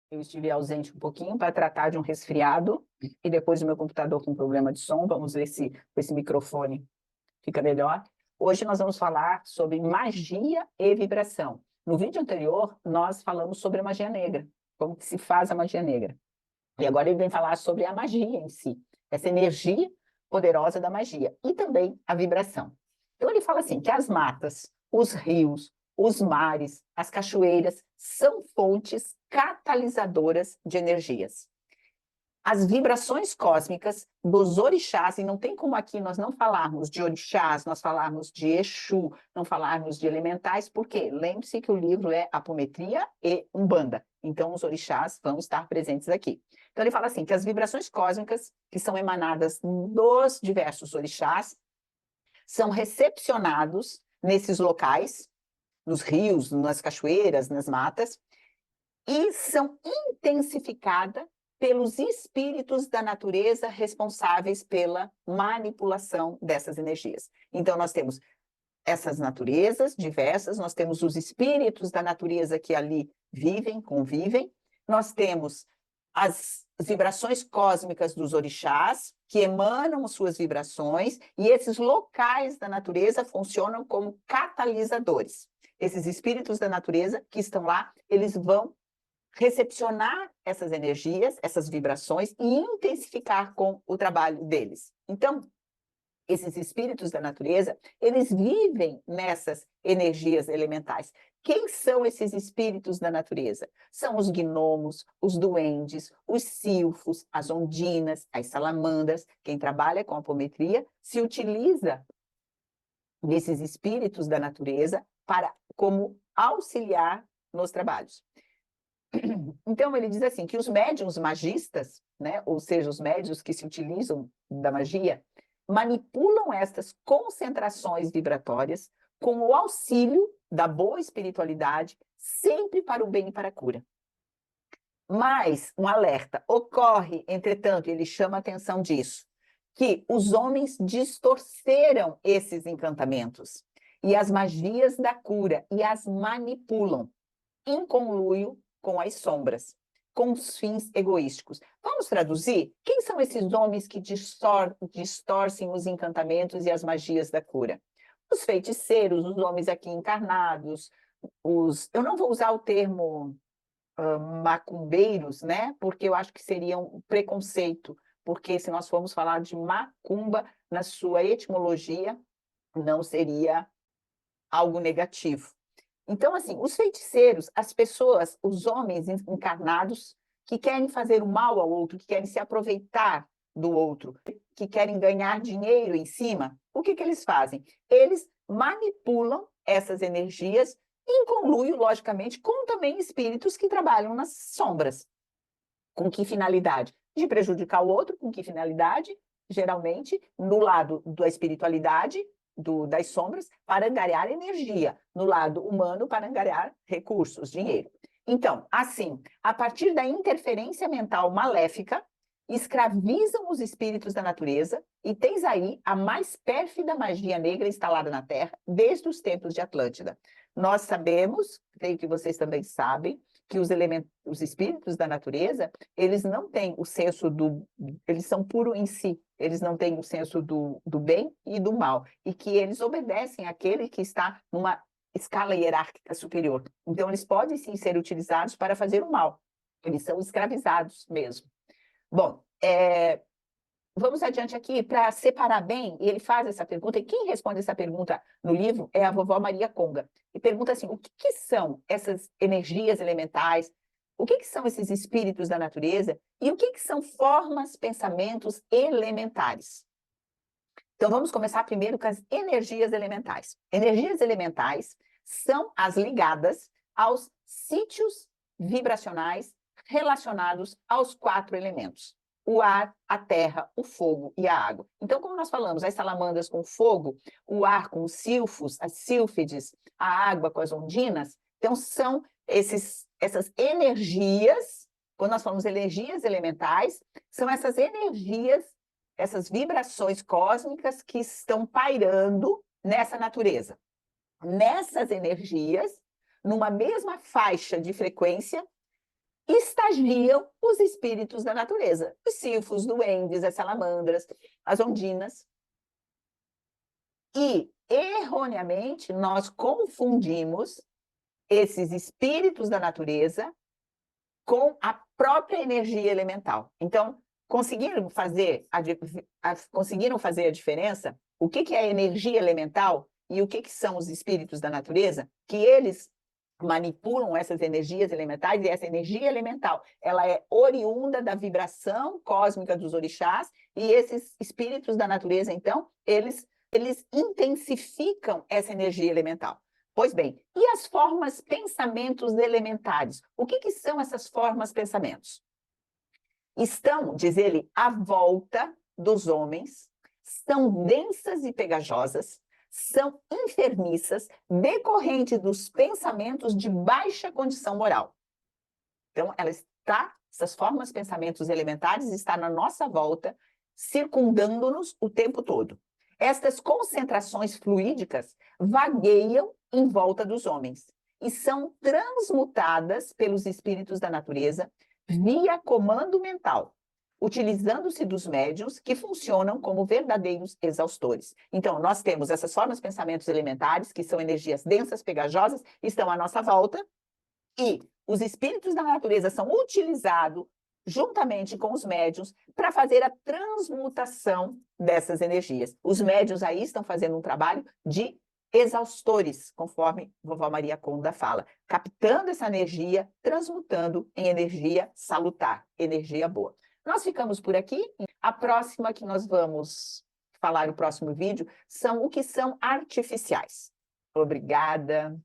Eu estive ausente um pouquinho para tratar de um resfriado e depois o meu computador com problema de som. Vamos ver se com esse microfone fica melhor. Hoje nós vamos falar sobre magia e vibração. No vídeo anterior, nós falamos sobre a magia negra, como que se faz a magia negra. E agora ele vem falar sobre a magia em si, essa energia poderosa da magia e também a vibração. Então ele fala assim que as matas, os rios, os mares, as cachoeiras são fontes catalisadoras de energias. As vibrações cósmicas dos orixás, e não tem como aqui nós não falarmos de orixás, nós falarmos de Exu, não falarmos de elementais, porque lembre-se que o livro é Apometria e Umbanda, então os orixás vão estar presentes aqui. Então ele fala assim, que as vibrações cósmicas que são emanadas dos diversos orixás são recepcionados nesses locais, nos rios, nas cachoeiras, nas matas, e são intensificadas pelos espíritos da natureza responsáveis pela manipulação dessas energias. Então, nós temos essas naturezas diversas, nós temos os espíritos da natureza que ali vivem, convivem, nós temos as vibrações cósmicas dos orixás, que emanam suas vibrações, e esses locais da natureza funcionam como catalisadores. Esses espíritos da natureza que estão lá, eles vão recepcionar essas energias, essas vibrações e intensificar com o trabalho deles. Então, esses espíritos da natureza, eles vivem nessas energias elementais. Quem são esses espíritos da natureza? São os gnomos, os duendes, os silfos, as ondinas, as salamandras. Quem trabalha com apometria se utiliza desses espíritos da natureza para como auxiliar nos trabalhos. Então, ele diz assim, que os médiuns magistas, né, ou seja, os médiuns que se utilizam da magia, manipulam estas concentrações vibratórias com o auxílio da boa espiritualidade, sempre para o bem e para a cura. Mas, um alerta, ocorre, entretanto, e ele chama a atenção disso, que os homens distorceram esses encantamentos e as magias da cura e as manipulam em conluio com as sombras, com os fins egoísticos. Vamos traduzir? Quem são esses homens que distorcem os encantamentos e as magias da cura? Os feiticeiros, os homens aqui encarnados, eu não vou usar o termo macumbeiros, né? Porque eu acho que seria um preconceito, porque se nós formos falar de macumba, na sua etimologia, não seria algo negativo. Então, assim, os feiticeiros, as pessoas, os homens encarnados que querem fazer o mal ao outro, que querem se aproveitar do outro, que querem ganhar dinheiro em cima, o que eles fazem? Eles manipulam essas energias em conluio, logicamente, com também espíritos que trabalham nas sombras. Com que finalidade? De prejudicar o outro, com que finalidade? Geralmente, no lado da espiritualidade, das sombras, para angariar energia, no lado humano, para angariar recursos, dinheiro. Então, assim, a partir da interferência mental maléfica, escravizam os espíritos da natureza e tens aí a mais pérfida magia negra instalada na Terra desde os tempos de Atlântida. Nós sabemos, creio que vocês também sabem, que os espíritos da natureza, eles não têm o senso eles são puros em si, eles não têm o senso do bem e do mal, e que eles obedecem àquele que está numa escala hierárquica superior. Então, eles podem sim ser utilizados para fazer o mal, eles são escravizados mesmo. Bom, vamos adiante aqui para separar bem, e ele faz essa pergunta, e quem responde essa pergunta no livro é a vovó Maria Conga, e pergunta assim, o que são essas energias elementais, o que são esses espíritos da natureza, e o que são formas, pensamentos elementares? Então, vamos começar primeiro com as energias elementais. Energias elementais são as ligadas aos sítios vibracionais relacionados aos 4 elementos. O ar, a terra, o fogo e a água. Então, como nós falamos, as salamandras com fogo, o ar com os silfos, as sílfides, a água com as ondinas, então são essas energias, quando nós falamos energias elementais, são essas energias, essas vibrações cósmicas que estão pairando nessa natureza. Nessas energias, numa mesma faixa de frequência, estagiam os espíritos da natureza, os silfos, duendes, as salamandras, as ondinas. E, erroneamente, nós confundimos esses espíritos da natureza com a própria energia elemental. Então, conseguiram fazer a diferença? O que é energia elemental e o que são os espíritos da natureza? Que eles manipulam essas energias elementais, e essa energia elemental, ela é oriunda da vibração cósmica dos orixás, e esses espíritos da natureza, então, eles intensificam essa energia elemental. Pois bem, e as formas pensamentos elementares? O que são essas formas pensamentos? Estão, diz ele, à volta dos homens, são densas e pegajosas, são enfermiças, decorrente dos pensamentos de baixa condição moral. Então, essas formas pensamentos elementares estão na nossa volta, circundando-nos o tempo todo. Estas concentrações fluídicas vagueiam em volta dos homens e são transmutadas pelos espíritos da natureza via comando mental, utilizando-se dos médiuns que funcionam como verdadeiros exaustores. Então, nós temos essas formas pensamentos elementares, que são energias densas, pegajosas, estão à nossa volta, e os espíritos da natureza são utilizados juntamente com os médiuns para fazer a transmutação dessas energias. Os médiuns aí estão fazendo um trabalho de exaustores, conforme vovó Maria Conda fala, captando essa energia, transmutando em energia salutar, energia boa. Nós ficamos por aqui. A próxima que nós vamos falar no próximo vídeo são o que são artificiais. Obrigada.